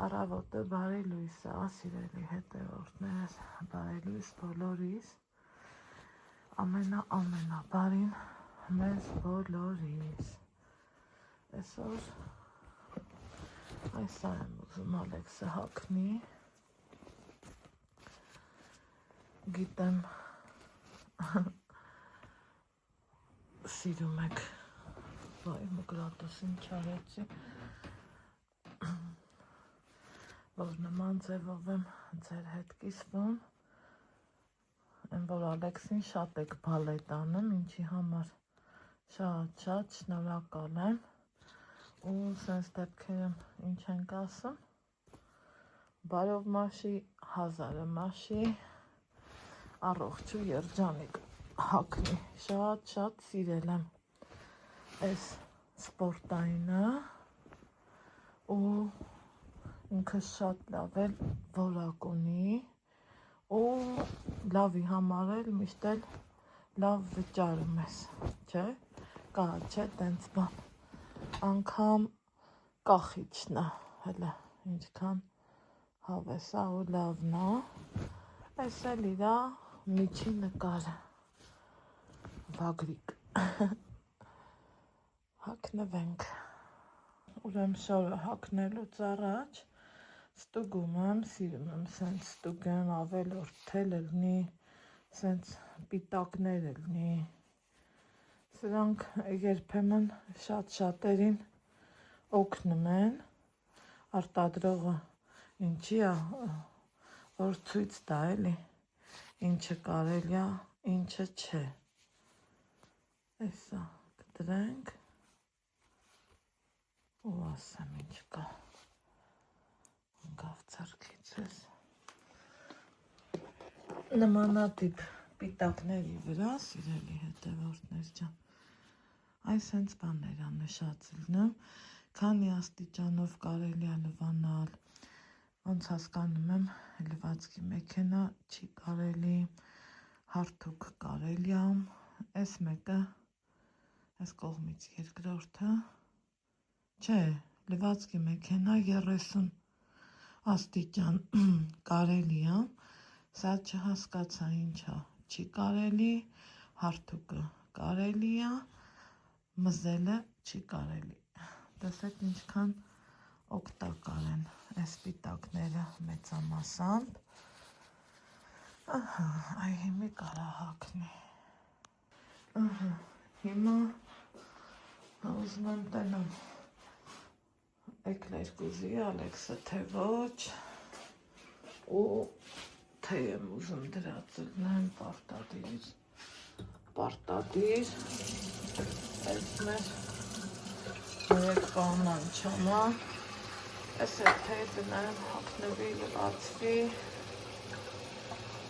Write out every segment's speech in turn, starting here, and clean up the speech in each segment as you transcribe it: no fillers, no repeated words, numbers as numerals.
Առավոտը բարի լույս է, սիրելի հետևորդներ, բարի լույս բոլորիս, ամենաբարին մեզ բոլորիս։ Այսօր այսա եմ ուզում Ալեքսը հագնի, գիտեմ սիրում եք, վայ մկրատոսին չարեցի, որ նման ձևով եմ ձեր հետ կիսվում, են որ Ալեքսին շատ եք բալետ անում, ինչի համար շատ շնորհակալ եմ ու սենց դեպքերում ինչ ենք ասում, բարով մաշի, հազարը մաշի, առողջ ու երջանիկ հագնի, շատ սիրել եմ այս սպորտայինը ու ինքը շատ լավ էլ որակ ունի ու լավի համար էլ միշտ էլ լավ վճարում ես, չէ, կա չէ տենց բան, անգամ կախիչն է, հələ ինչքան հավես է ու լավն է, այս էլ իրա միջի նկարը, վագրիկ, հագնվենք, ուրեմ շորը հագնելուց առաջ ստուգում եմ, սիրում եմ սենց ստուգեմ, ավելորդել լինի, սենց պիտակներ լինի, սրանք երբեմն շատ-շատերին օգնում են, արտադրողը ինչի է, որ ցույց տա էլի, ինչը կարելի է, ինչը չէ, այսա կդրենք ու ասեմ ինչ կա, գավ ծրկից ես, նմանատիպ պիտակների վրա, սիրելի հետևորդներ ջան, այս հենց բաներ է նշած լինում, քանի աստիճանով կարելի է լվանալ, ոնց հասկանում եմ, լվացքի մեքենա չի կարելի, հարթուկ կարելի է, այս մեկը, այս կողմից երկրորդը, չէ, լվացքի մեքենա 30 աստիճան կարելի է, սա չհասկացա ինչա, չի կարելի, հարթուկը կարելի է, մզելը չի կարելի, տեսեք ինչքան օգտակար են այս պիտակները մեծամասամբ, այ հիմի կարա հագնի, հիմա ուզում եմ տենամ, էկլեր կուզի Ալեքսը թե ոչ, ու թե եմ ուզում դրած լինեմ պարտադիր, այս մեր երեկ կանան չամա, այս է թե դնեմ հագնվի, լվացվի,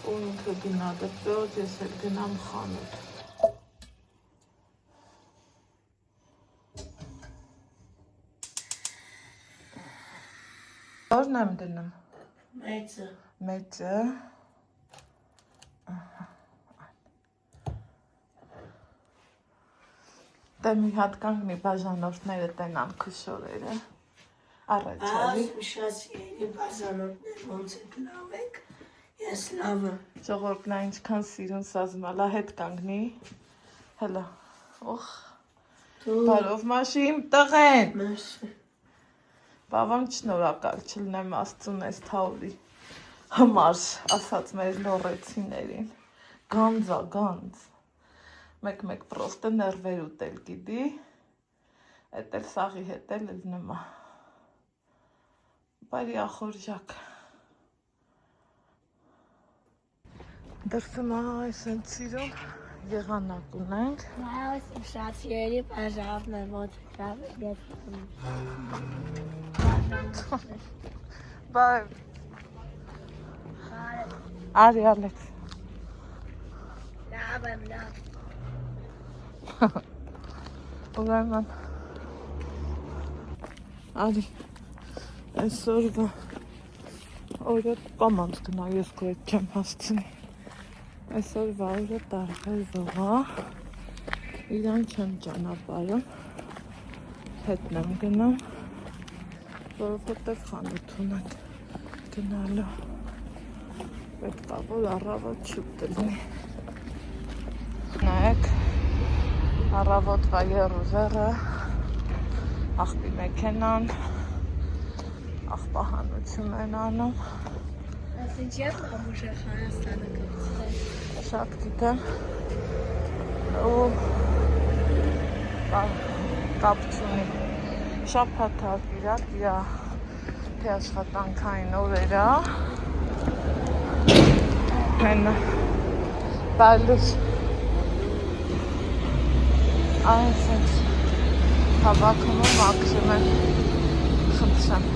ու ինքը գնա դպրոց, ես էլ գնամ խանութ։ Որն եմ դնում։ Մեծը։ Դե մի հատ կանգնի բաժանորդները տենան քշորերը։ Առաջ էլի։ Շատ սիրելի բաժանորդներ, ոնց եք լավ եք, ես լավը։ Ժողովուրդն ինչքան սիրուն սազմալա հետ կանգնի։ Հələ։ Օխ։ Բարով մաշի իմ տղեն։ Մաշի։ Բավական շնորհակալ չլինեմ Աստծուն այս թաուրի համար, ասած մեր լորեցիներին, գանձ, մեկ պրոստը ներվեր ուտել գիդի, էտ էլ սաղի հետ էլ լնմա, բարի ախորժակ, դրսում այս են սիրում, եղանակ ունենք, Այս շատ սիրելի բաժանորդներ, ոնց եք լավ եք, Բարև, արի Ալեքս, լավ եմ, լավ, ուրեմն, արի, այսօրվա, օրը կամանց գնա, ես կոյտ չեմ հասցնի, այսօրվա օրը տարբերվող է, իրան չեմ ճանապարհում, հետն եմ գնում, որովհետև խանութ ունեն գնալու։ Պետք է որ առավոտ շուտ լինի։ Նայեք, առավոտվա երուզերը, աղբի մեքենան, աղբահանություն են անում։ Ասինչ եվ ամուշը Հայաստանը կպցել։ Շատ գիտեմ ու կապ չունի։ Շաբաթը կիրակիա թե աշխատանքային օրերա հենը բալուս այսպես հավաքում ու մաքրում են խնդրեմ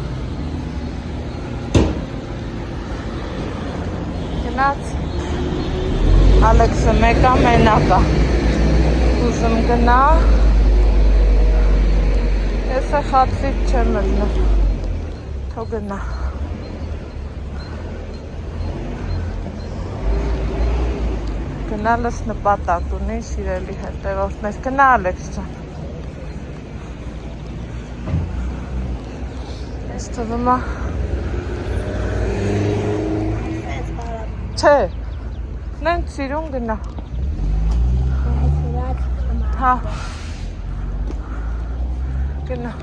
գնաց Ալեքսը մեկա մենակա ուզում գնա ես է խատվիտ չեմ ըլնում թո գնա գնալս նպատակ ունի սիրելի հետևորդներ գնա Ալեքս ջան ես թվում է չէ նենց սիրուն գնա հա գնա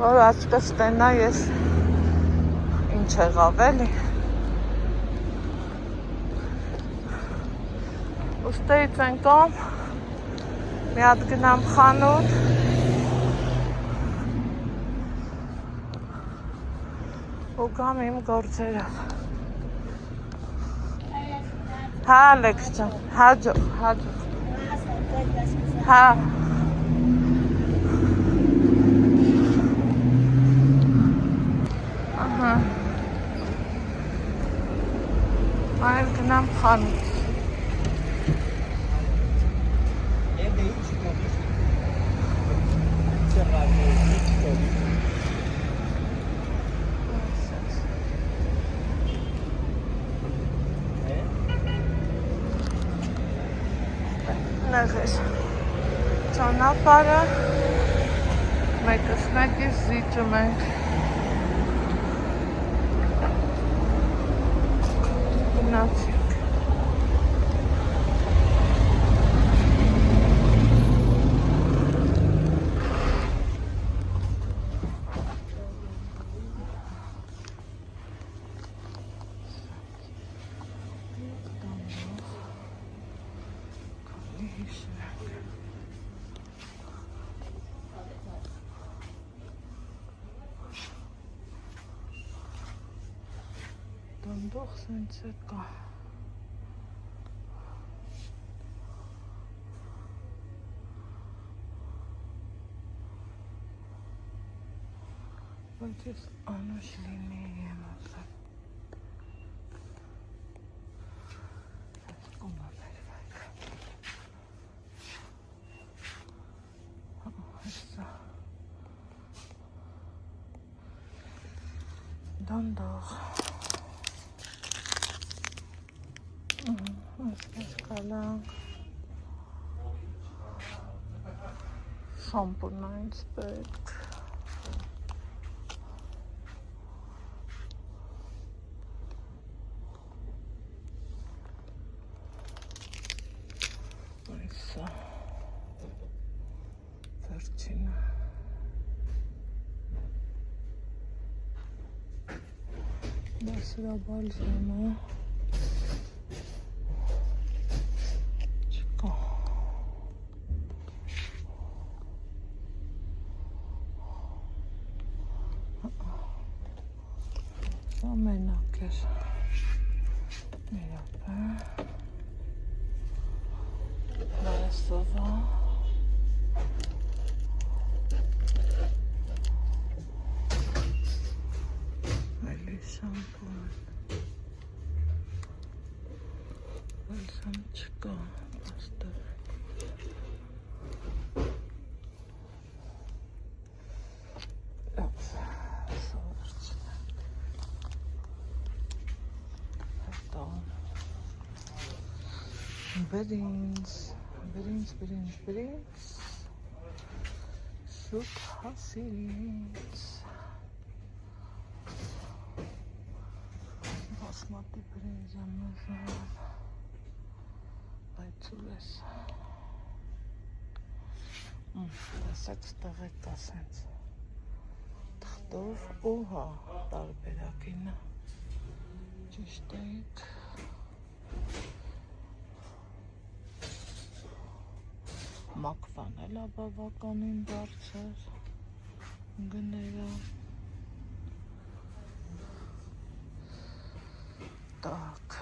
որ աչկս տենա ես ինչ եղավ էլի ուստեից են կոմ մի հատ գնամ խանութ ու գամ իմ գործերով հա Ալեքս ջան հաջող հա այլ գնամ խանութ նեղեր ճանապարհը մեկս մեկից զիջում ենք գնացինք դանդող սենց է կա բայց ես անուշ լինի եմ ակրատ դանդող այսպես կալանք շամպունայից պետք այսա վերջինը դա սրա բալզամը մենակ էր ներապը բարեսովա այլի շամպուն բալսամ չկա աստեղ Բրինձ, շուտ հասիրինց, բասմատի բրինձ ամազան, բայցուր ես, տեսակ ստաղեք կասենց, թղթով ու հա տարբերակինը, ճիշտ էիք, մակվան էլ բավականին բարձր գները так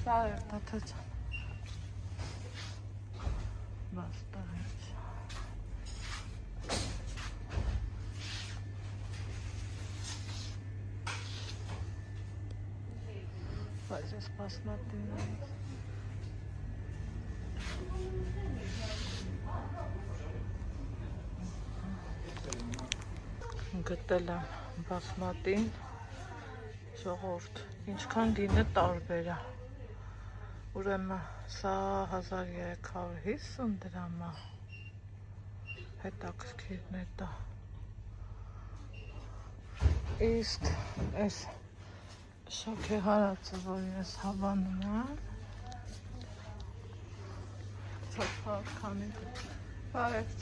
Բարև տաթոջան բաստարեց բայց ես բասմատին գտել եմ բասմատին ժողովուրդ ինչքան գինը տարբեր է ուրեմն սա 1350 դրամ է հետաքրքիրն է դա իսկ այս շոքե հարածը որ ես հավանում եմ քանի բարև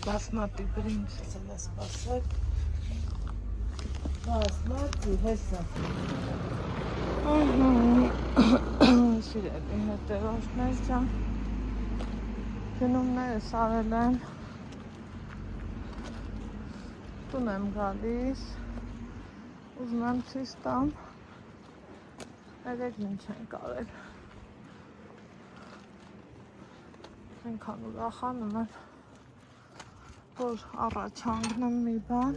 բասմատի բրինձ ցել է սպասել բասմատի հեսա սիրելի հետևորդներ ջան գնումներս արել եմ տուն եմ գալիս ուզում եմ ցույց տամ երեք ինչ ենք արել այնքան ուրախանում եմ որ առաջ հանգնեմ մի բան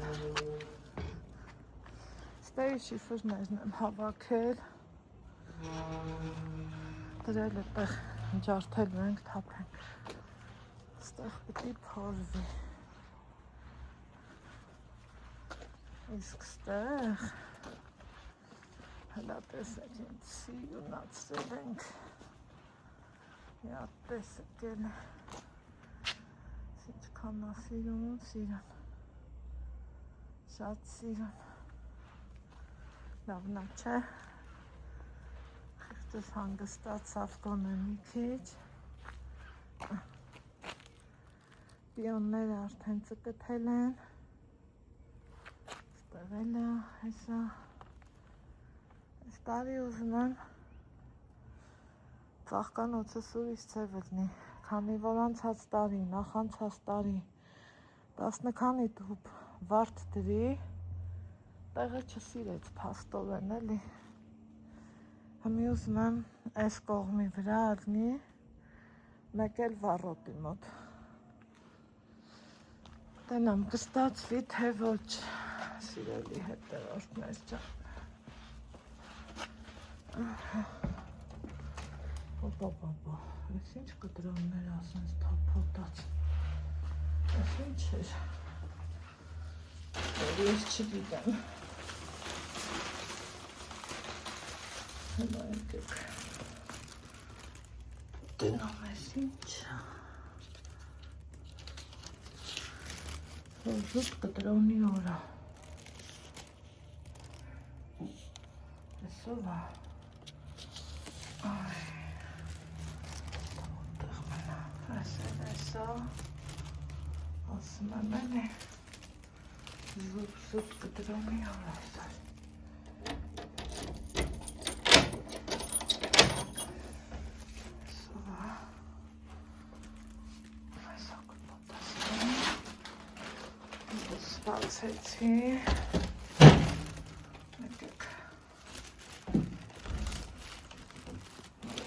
ստերի շիֆրներն եմ հավաքել դրել այդտեղ ջարդելու ենք թափենք այստեղ պիտի փորվի իսկ ստեղ հլա տեսեք ինձ սիրունացրել ենք Իատ տեսեք էլ ինչքան է սիրուն շատ սիրուն լավնա չէ խիղճս հանգստացավ գոնե մի քիչ պիոնները արդեն ծկթել են ստեղ էլ է հեսա այս տարի ուզում եմ ծաղկանոցը ուրիշ ձև լինի քանի որ անցած տարի նախանցած տարի 10 քանի տուփ վարդ դրի տեղը չսիրեց փաստորեն էլի Հիմի ուզում եմ այս կողմի վրա ալնի մեկ էլ վառոտի մոտ տենամ կստացվի թե ոչ սիրելի հետևորդներ ջան Պապա, ես ինչ կտրոններ ասենց թափոտած ես ինչ էր ես չգիտեմ Հլա եկեք Տենամ ես ինչ Զուտ կտրոնի որա Այսով է Այ Այսա ասում եմ էլի զուտ կտրոնի ավասար Այսովա Այսա կպոտասնի Սպացեցի Մեկեք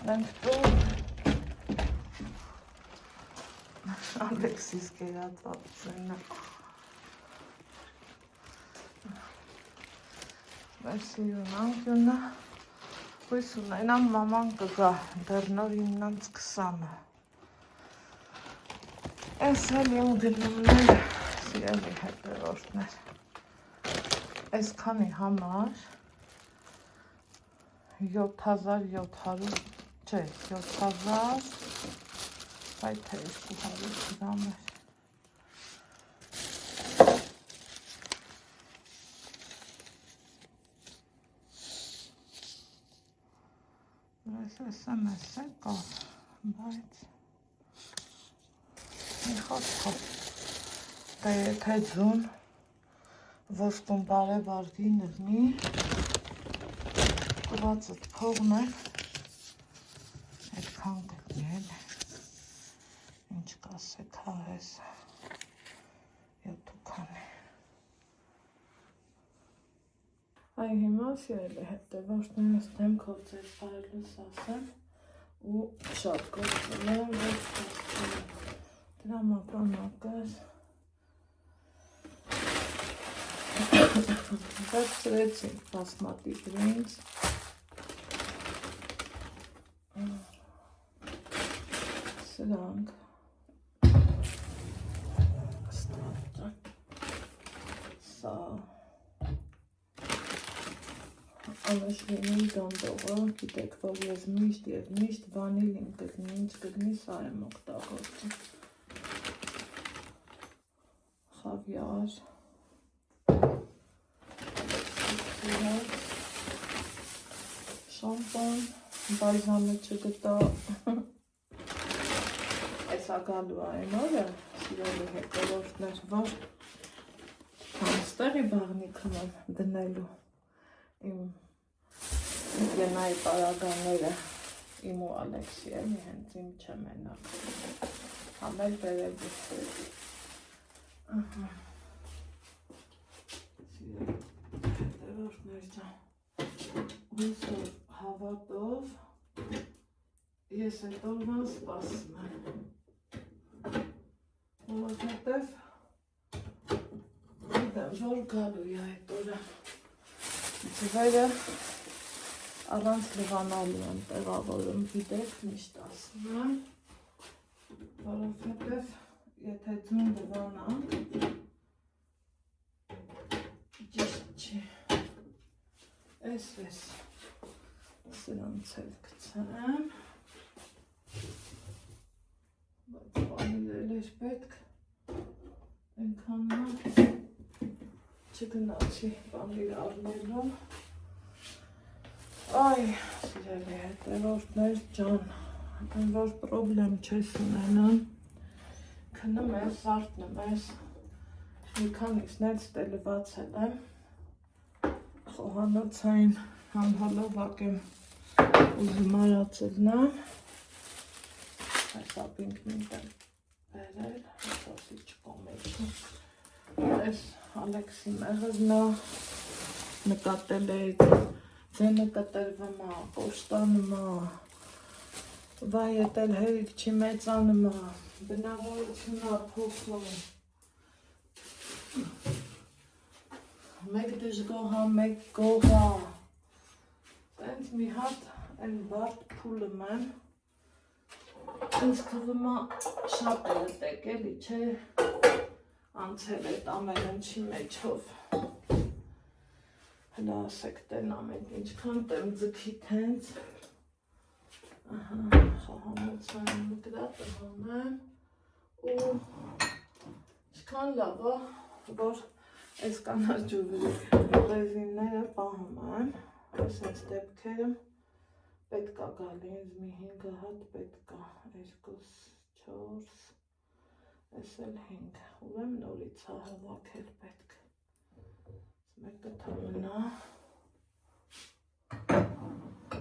Մենք տուն Ալեքսիս կերածածնը Մեր սիրուն անկյունը հույս ունենամ մաման կգա դեռ նոր 9:20-ը Ես էլ իմ գնումներ սիրելի հետևորդներ այսքանի համար 7700, չէ, 7000, այ թե 200 գրամ էր։ SMS կար, բայց մի խոսքով, դե եթե ձուն ոսկուն բարևարգի նրնի, կվածըտ փողն է, այդքան կլնի էլ, ինչ կասեք հավես, 7 քանի։ Այ հիմա սիրել է հետևորդներս դեմքով ձեզ բարելուս ասեմ ու շատ գործել եմ, որ կասեմ դրամապանակս բացրեցին բասմատի բրինձ սրանք ստարտը սա Անաշվինի դանդողը, գիտեք, որ ես միշտ և միշտ վանիլին կգնի, ինչ կգնի, սա եմ օգտագործում։ Խավիար, շամպան, բայզամը չգտա, այսա գալու այն օրը, սիրելի հետևորդներ, որ համստեղի բաղնիքն եմ դնելու իմ Գենայի պարագանները իմ ու Ալեքսի էլի հենց իմ չեմ ենակ համել բերել բուխտեր հետևորդներ ջան հույսով հավատով ես այդ օրվան սպասում եմ որովհետև գիտեմ որ գալու է այդ օրը ձվերը առանց լվանալու եմ տեղավորում, գիտեք, միշտ ասում եմ, որովհետև եթե ձուն լվանանք, ճիշտ չի, ես սրանց էլ կցեմ, բայց վանիլել էր պետք, ենքան չգնացի վանիլ առնելու, Այ, սիրելի հետևորդներ ջան, որ պրոբլեմ չես ունենան, քնում ես, արդնում ես, մի քանիսն էլ ստելվածել եմ, խոհանոցային համհալովակ եմ ուզում արածելն եմ, այս ապինքնին եմ բերել, ասի չկոմեջի, այս Ալեքսի մեղզնա, նկատել եք, Ձենը կտրվում է, պոշտանում է, վայ էլ հերիք չի մեծանում է, բնավորությունն է փոխում, մեկ դժգոհ է, մեկ գող է, տենց մի հատ այն բարդ փուլում եմ, ինձ թվում է շատ է տեք էլի, չէ, անցել էտ ամեն ինչի մեջով, հլա ասեք տենամ էտ ինչքան տեմ ձգի թենց, խոհանոցային մկրատը հանեմ ու ինչքան լավ է, որ այս կանարջուվի ռեզինները պահում եմ, այս այս դեպքերում պետք է գալի ինձ մի 5 հատ պետք է, 2, 4, այս էլ 5, ուրեմ նորից է հավաքել պետք, մեկը թամնա,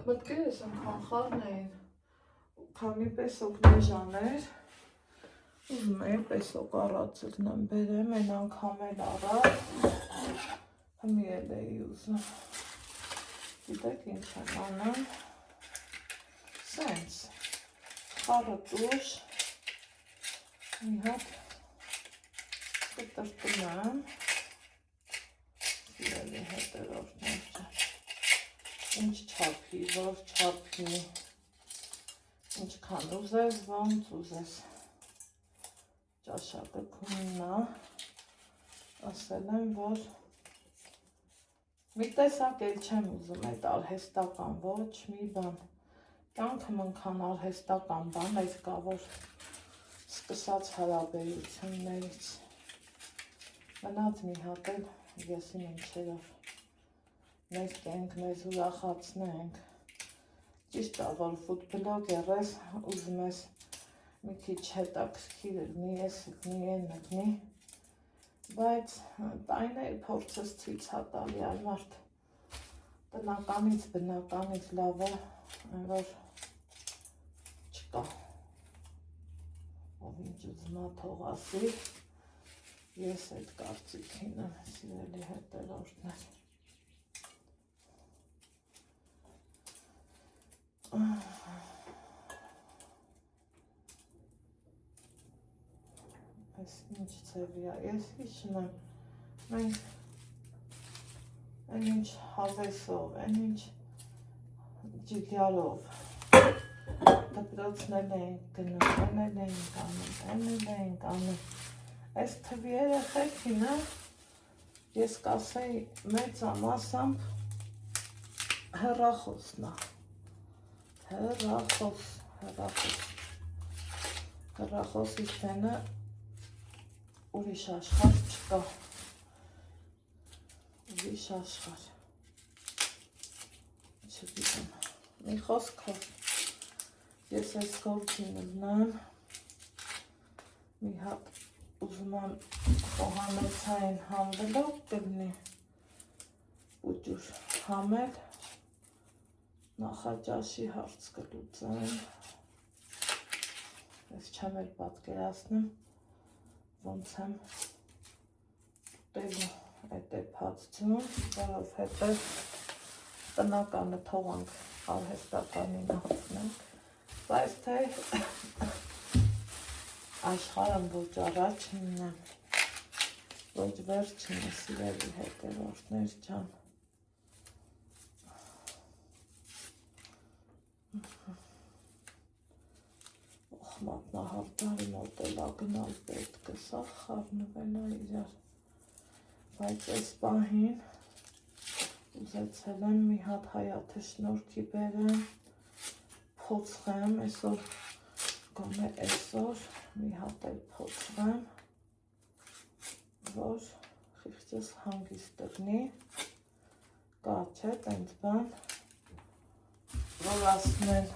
մտքերս ընքան խարն էին, քանի պեսոք նեժաներ, ուզում էի պեսոք առածելն եմ բերեմ, են անգամ էլ առած, հմի էլ էի ուզում, գիտեք ինչ եմ անում, սենց, խարը տուշ, մի հատ կտրտում եմ, սիրելի հետևորդներ ջան, ինչ չափի, որ չափի, ինչքան ուզես, ոնց ուզես, ճաշակը քուննա, ասել եմ, որ Մի տեսակ էլ չեմ ուզում այդ արհեստական, ոչ մի բան։ Կյանքը մնքան արհեստական բան այս կա, որ սկսած հարաբերություններից։ Մնաց մի հատ էլ եսին ինչերով մեզ կենք, մեզ ուրախացնենք։ Ճիշտ է, որ ֆուդբլոգեր ես, ուզում ես մի քիչ հետաքրքիր լինի, ես լինի, են լինի, բայց տարիների փորձս ցույց է տալի մարդ տնականից, բնականից լավ է, որ չկա, ով ինչ ուզում է թող ասի, ես այդ կարծիքին եմ, սիրելի հետևորդներ։ Այս ինչ ձևի է, ես հիշում եմ, մենք այն ինչ հավեսով, այն ինչ ջիգյարով դպրոցնել էինք գնում, էնել էինք այս թվի երեխեքին, ես կասեի մեծամասամբ հեռախոսն է, հեռախոսի տենը ուրիշ աշխարհ չկա, ուրիշ աշխարհ, չգիտեմ, մի խոսքով, ես այս գործին ունեմ, մի հատ ուզում եմ խոհանոցային համվելով կլինի, ուջուր համել, նախաճաշի հարց կլուծեմ, ես չեմ էլ պատկերացնում, ոնց եմ տելու այդ էփածություն, որովհետև տնականը թողանք արհեստականին անցնենք, բայց թե աշխարհն ոչ առաջինն է, ոչ վերջինը, սիրելի հետևորդներ ջան։ Մատնահարդարի մոտ էլ ագնալ պետք է, սա խառնվել է իրար, բայց այս պահին ուզեցել եմ մի հատ հայաթը շնորհքի բերեմ, փոցխեմ, այսօր գոնե այսօր մի հատ էլ փոցվեմ, որ խիղճս հանգիստ լինի, կա չէ տենց բան, որ ասում են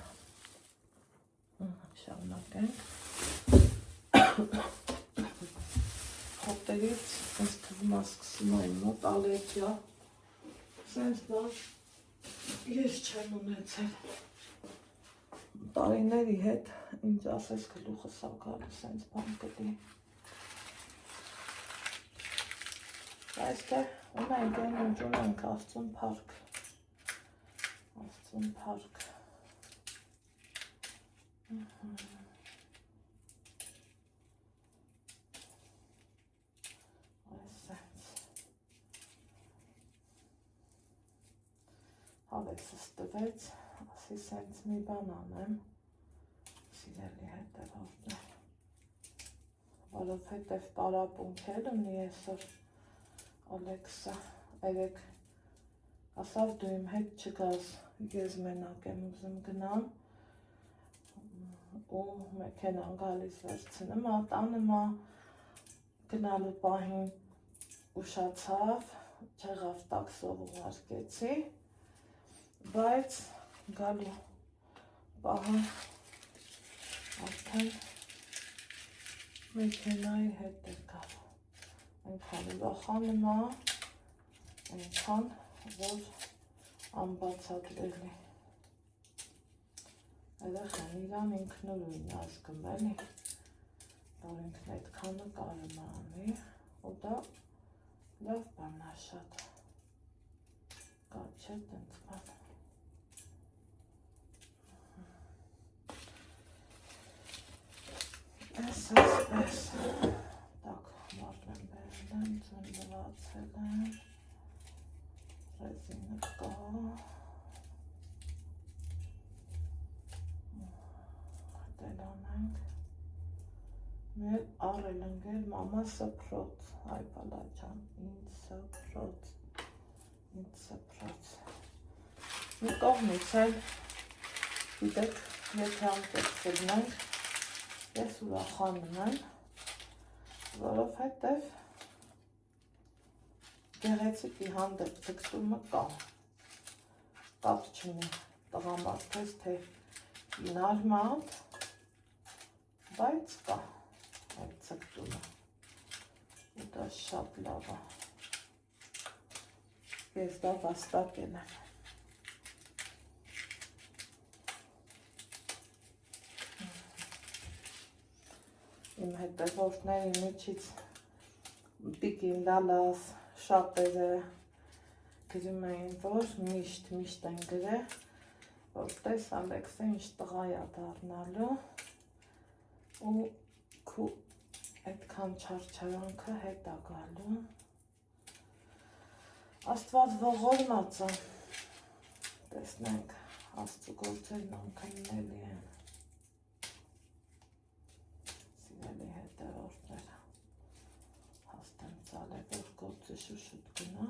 շարունակենք, հոտերից ինձ թվում է սկսում այն մոտ ալերգիա, սենց բան ես չեմ ունեցել, տարիների հետ ինձ ասես գլուխս ա գալու սենց բան կլի, բայց թե ունենք այն ինչ ունենք Աստծուն փառք, Աստծուն փառք, հավեսս տվեց, ասի սենց մի բան անեմ, սիրելի հետևորդներ, որովհետև պարապունքել ունի այսօր Ալեքսը, երեկ ասավ դու իմ հետ չգաս, ես մենակ եմ ուզում գնամ, ու մեքենան գալիս վերցնում, տանում գնալու պահին ուշացավ, չեղավ տաքսով ուղարկեցի, բայց գալու պահը արդեն մեքենայի հետ է գալու, այնքան ուրախանում է, այնքան, որ անբացատրելի։ Երեխան իրան ինքնուրույն ազգում էլի, որ ինքն այդքանը կարում է անի, ու դա լավ բան է շատ, կա չէ տենց բան։ Այսպես, տակ մարդ եմ բերել եմ, ծնվացել եմ, ռեզինը կա, մեր առել ընգել մամա սպրոց, այ բալա ջան, ինձ սպրոց, ինձ սպրած։ Մի կողմից էլ, գիտեք, եթե անկեցելն ենք, ես ուրախանում եմ, որովհետև գեղեցիկի հանդեպ ձգտումը կա, կապ չունի տղամարդես, թե նարմատ, բայց կա այդ ձգտումը, ու դա շատ լավ է, ես դա վաստակել եմ։ Իմ հետևորդների միջից Տիկին Լալաս շատերը գրում էին, որ միշտ են գրել, որ տես Ալեքսը ինչ տղա է դառնալու ու քու այդքան չարչարանքը հետ է գալու։ Աստված ողորմած է, տեսնենք Աստծու գործերն անքննելի են։ Սիրելի հետևորդներ, հաստեմ ծալե, որ գործը շուշուտ գնա,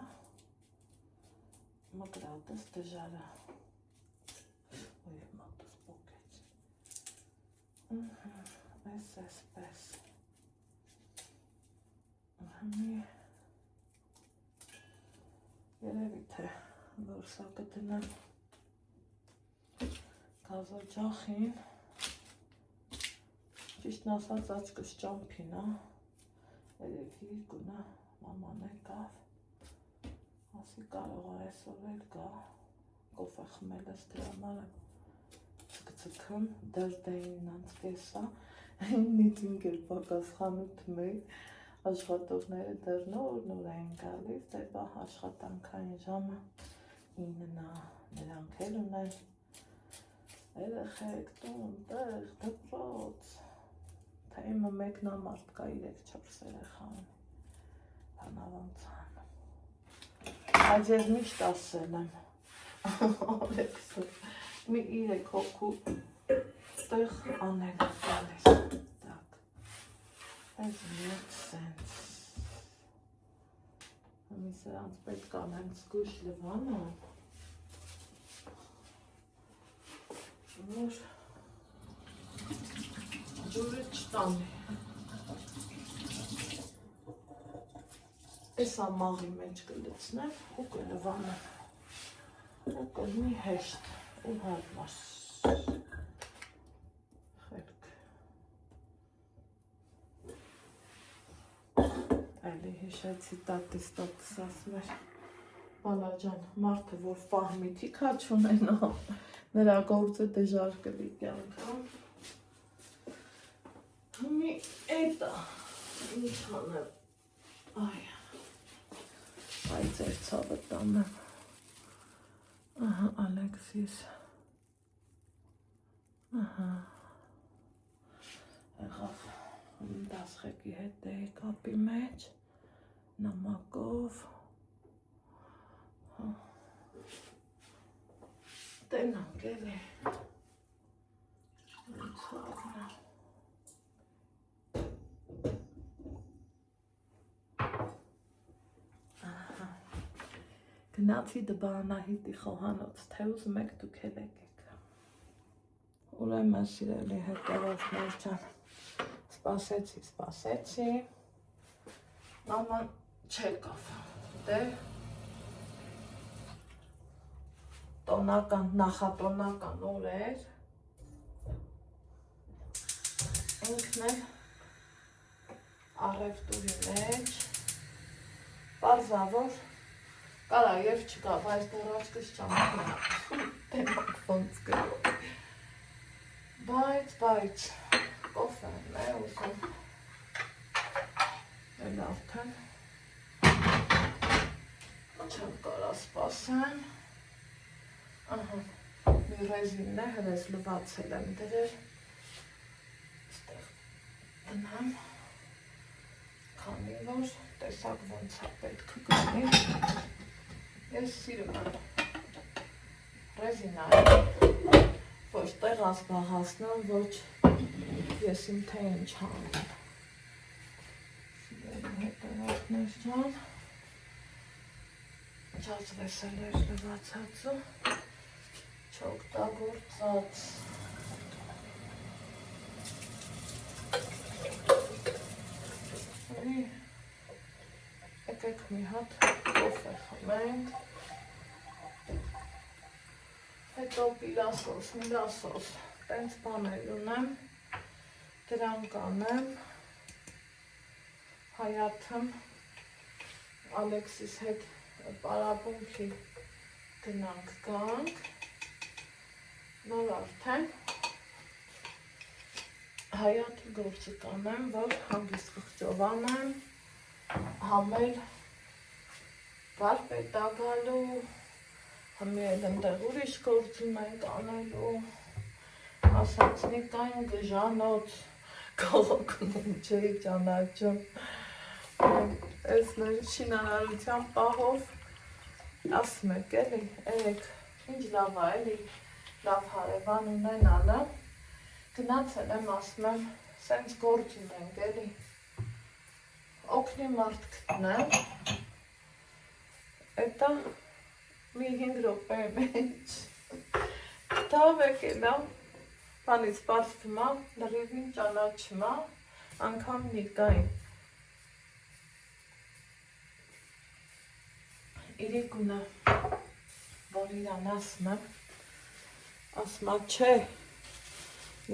մկրատս դժարը, ու և մատս պոկեց, ես էսպես, մի երևի թե որսա կտնեմ գազոջախին, ճիշտն ասած աչկս ճամփին է, երևի գունա մաման եկավ, ասի կարող է այսօր էլ գա, կոֆե խմելս դրա համար եմ ցկցկում, դրդեին անցկեսա, ինձ ինգեր պակաս խանութ մեկ, աշխատողները դեռ նոր էին գալիս, դե բա աշխատանքային ժամը 9-ն է, նրանք էլ ունեն երեխեք, տուն, տեղ, դպրոց, թե իմը մեկնամարդ կա 3-4 երեխա ունի, բանավանցան, բայց ես միշտ ասել եմ, Ալեքսը, մի 3 հոգու տեղ անել է գալիս, տակ, այս մեկ սենց, մի սրանց պետք անեմ զգուշ լվանը, որ ջուրը չտանի, ես ամաղի մեջ կլցնեմ ու կլվանեմ, ու կլնի հեշտ ու հարմար, խելք, այլի հիշեցի տատիս ասում էր, բալաջան, մարդը, որ պահմիթի քաչ ունենա, նրա գործը դժար կլի կյանքամ, մի էտա, ինչ անեմ, այ ձեր ցավը տանեմ, ահա Ալեքսիս, ահա, եղավ, դասղեկի հետ էի կապի մեջ, նամակով, տենանք էլի, ցավնա, գնացի դբանահիտի խոհանոց, թե ուզում եք դուք էլ եկեք, ուրեմն սիրելի հետևորդներ ջան, սպասեցի, մաման չեկավ, դե տոնական, նախատոնական օր էր, ինքն էլ առևտուրի մեջ, պարզավոր, կարա և չկա, բայց դեռ աչքս ճամփին տենակ ոնց գրով, բայց, կոֆեն է ուզում, էլ արդեն, չեմ կարա սպասեմ, ահա, մի ռեզինն է, հրես լվացել եմ դրեր, ստեղ տնեմ, քանի որ տեսակ ոնց է պետք գնի, ես սիրում եմ ռեզինային, ոչ տեղ ասպաղասնեմ, ոչ ես իմ թե ինչ հանեմ, սիրելի հետևորդներ ջան, Չածվեսել էր լվացածը, չօգտագործած եկեք մի հատ կոֆե խմենք, հետո պիլասոս, միլասոս, տենց բաներ ունեմ, դրանք անեմ, Հայաթում Ալեքսիս հետ պարապունքի գնանք գանք, նոր արդեն Հայաթի գործը կանեմ, որ հանգիստ խղճովանեմ, համել վարպետ ագալու, համել ընդեղ ուրիշ գործում ենք անելու, ասացնի կային գժանոց, կողոքնում չէի ճանաչում, ես նոր շինարարության պահով, ասում եք էլի, էրեք, ինչ լավ է էլի, լավ հարևան ունենալը, գնացել եմ ասում եմ, սենց գործ ունենք էլի, օգնի մարդ գտնեմ, էտա մի 5 րոպե մեջ, գտավ եկելա, բանից պարզվում է, լրիվին ճանաչում է, անգամ Նիկային, իրիկունը, որ իրան ասում եմ, չէ,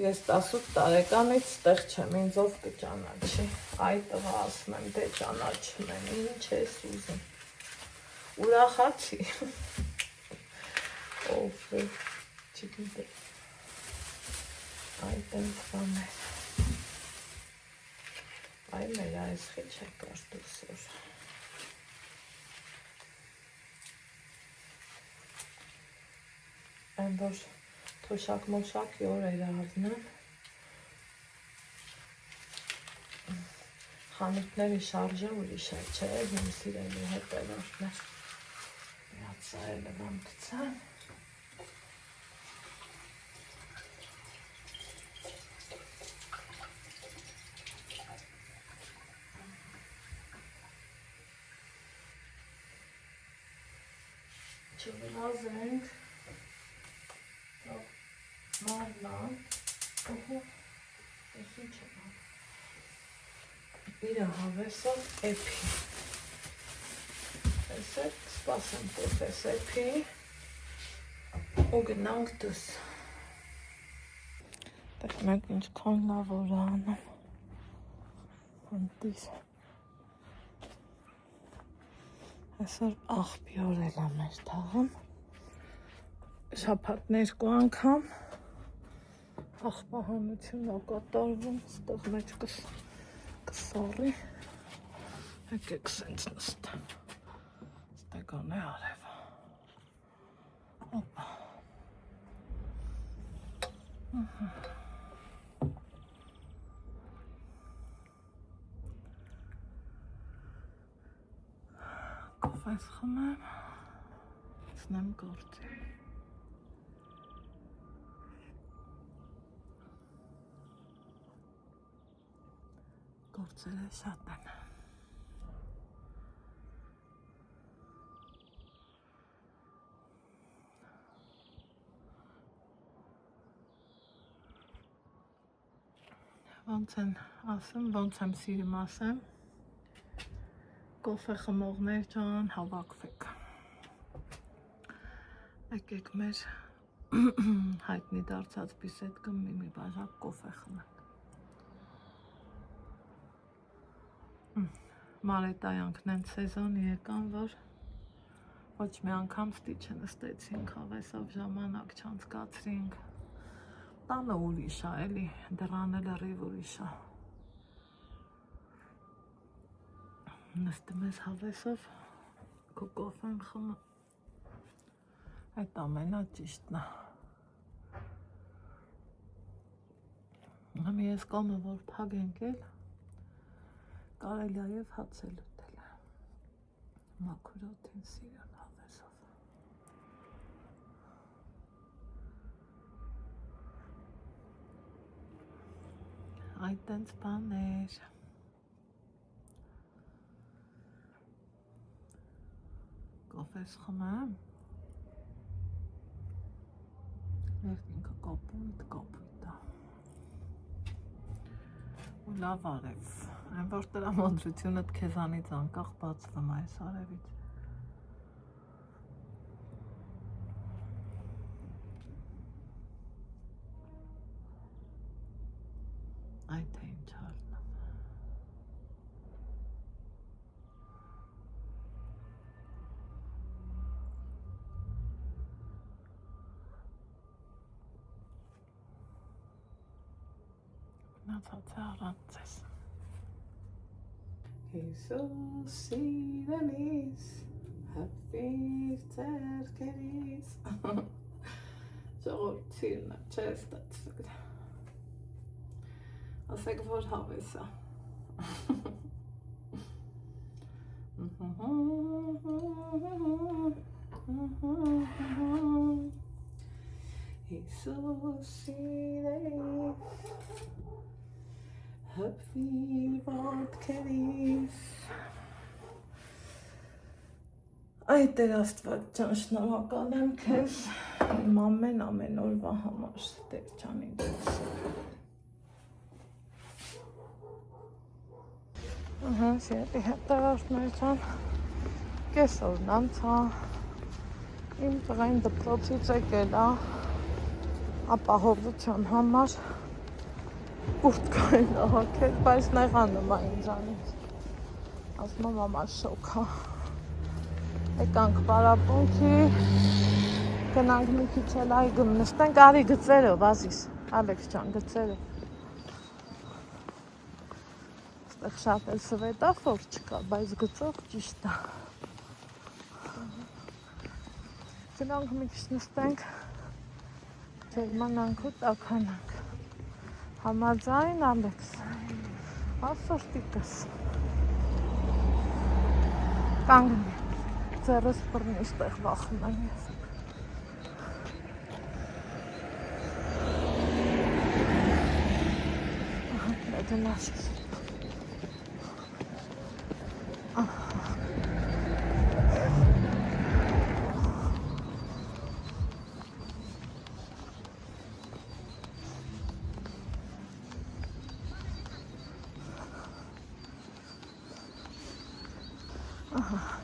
ես 18 տարեկանից ստեղ չեմ, ինձով կճանաչի, այդ տղա ասում եմ, դե ճանաչում եմ, ինչ ես ուզում, ուրախացի, ով է, չգիտեմ, այդ ենք բաներ, այ մեր այս խիչ է կարտուսոր, այն որ թոշակ-մոշակի օր էր առնեմ, խանութների շարժը ուրիշ է, չէ, իմ սիրելի հետևորդներ, միած սա էլ եմ գցեմ, չվնազենք, մարնան, ես ինչ եմ իրա հավեսով էպի, ես էլ սպասեմ կոֆես էպի ու գնանք դուս, տեղ մեկ ինչքան լավ որ անում, հանդիս, այսօր աղբյոր էլ ամեր թաղում, շաբաթներ կու անգամ, աղբահանություն ակատարվում, ստեղ մեջ կսարի, եկեք սենց նստ, ստեգան է արև, ապա, կոֆես խմեմ, ծնեմ գործի, գործերը շատ են, ոնց են ասում, ոնց եմ սիրում ասեմ, կոֆե խմողներ ջան, հավաքվեք, եկեք մեր հայտնի դարձած բիսեդկը մի բաժակ կոֆե խմենք, մարետայանքն են սեզոնի եկան, որ ոչ մի անգամ ստի չնստեցինք, հավեսով ժամանակ չանցկացրինք, տանը ուրիշ է, էլի, դռանը լրիվ ուրիշ է, նստում ես հավեսով, քո կոֆեն խմը, այդ ամենա ճիշտն է, մի ես կոմը, որ փակ ենք էլ, կարելի է և հաց էլ ուտել, մաքուր օդին սիրուն հավեսով, այդ տենց բաներ, կոֆե այս խմեմ։ Երկինքը կապույտ է։ Ու լավ արև։ Այն որ տրամադրությունդ քեզանից անկախ բացվում է այս արևից։ Այ թե ինչ արն է։ Մնացած է առանց ձեզ։ Հիսուս սիրելիս, հպվիր ձեռքերիս։ Ժողովուրդ սիրն է, չէ ստացվել։ Ասեք, որ հավես է։ Հիսուս սիրելիս, հպվիր ոտքերիս։ Այ Տեր Աստված ջան, շնորհակալ եմ քեզ իմ ամեն օրվա համար, Տեր ջան ինձ։ Սիրելի հետևորդներ ջան, կեսօրն անցա, իմ տղային դպրոցից եկել է ապահովության համար կուրտկային հագել, բայց նեղանում է ինձանից, ասում եմ մամա շոկ է, եկանք պարապունքի, գնանք մի քիչ էլ այգում նստենք, արի գծերով Ազիզ, Ալեքս ջան գծերով, այստեղ շատ էլ սվետաֆոր չկա, բայց գծով ճիշտ է, գնանք մի քիչ նստենք, ջերմանանք ու տաքանանք, համաձայն Ալեքս, ասոր տիկս, կանգնի, ձերս բռնի ստեղ վախում եմ ես, դնաշից,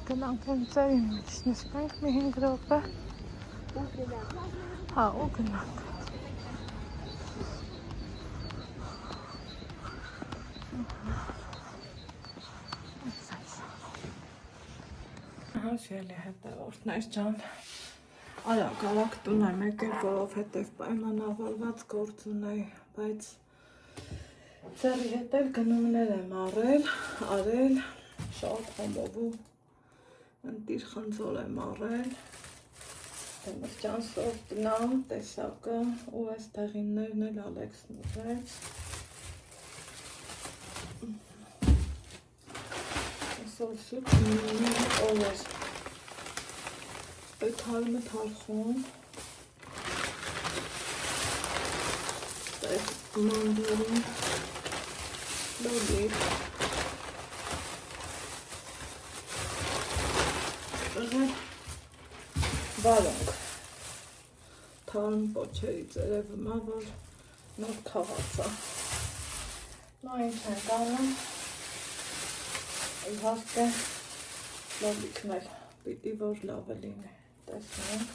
գնանք են ծերին մի քիչ նստենք մի 5 րոպե, հա ու գնանք, Սիրելի հետևորդներ ջան, արագ տուն եմ եկել, որովհետև պայմանավորված գործ ունեի, բայց ձեռի հետ էլ գնումներ եմ արել, շատ խոմով ու ընտիր խնձոր եմ արել, մրճան սորտնամ, տեսակը ու այս դեղիններն էլ Ալեքսն ուզեց, սոսուկ օլեր, թարմը թարխում, մանդարին, լոլիկ, վարոնք, թարմ պոչերի ծերևը մա, որ նոր քաղացա, նո ինչ ենք անում, իհարկե լոլիկն էլ պիտի որ լավը լինի, տեսնենք,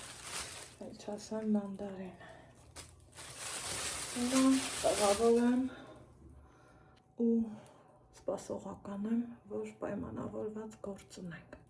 էլ չասեմ մանդարին, հիմա տղավոր եմ ու սպասողական եմ, որ պայմանավորված գործ ունենք,